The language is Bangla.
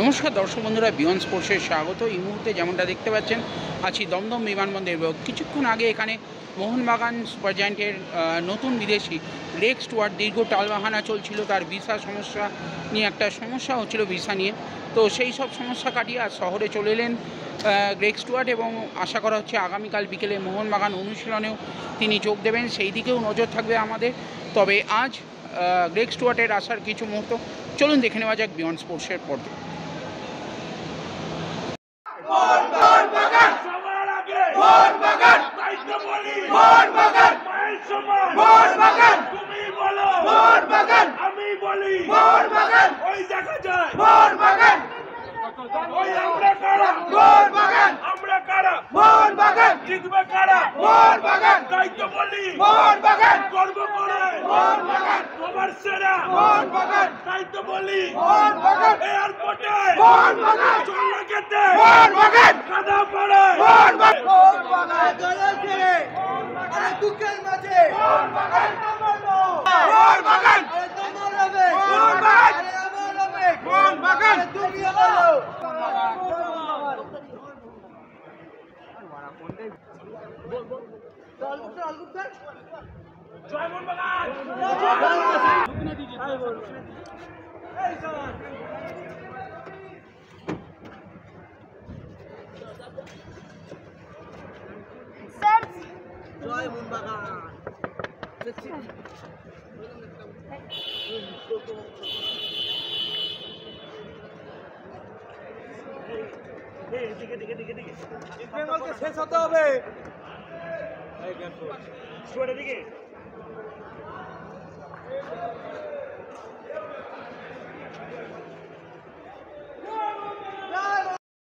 নমস্কার দর্শক বন্ধুরা, বিয়ন্ড স্পোর্টসে স্বাগত। এই মুহূর্তে যেমনটা দেখতে পাচ্ছেন আছি দমদম বিমানবন্দর। কিছুক্ষণ আগে এখানে মোহনবাগান সুপার জায়ান্টের নতুন বিদেশি গ্রেগ স্টুয়ার্ট দীর্ঘ টালবাহানা চলছিল, তার ভিসা সমস্যা নিয়ে একটা সমস্যা হচ্ছিল ভিসা নিয়ে। তো সেই সব সমস্যা কাটিয়ে আজ শহরে চলে এলেন গ্রেগ স্টুয়ার্ট এবং আশা করা হচ্ছে আগামীকাল বিকেলে মোহনবাগান অনুশীলনেও তিনি যোগ দেবেন, সেই দিকেও নজর থাকবে আমাদের। তবে আজ গ্রেগ স্টুয়ার্টের আসার কিছু মুহূর্ত চলুন দেখে নেওয়া যাক বিয়ন্ড স্পোর্টসের পর্দা। দুঃখের মাঝে জয় মোহনবাগান। শেষ হতে হবে।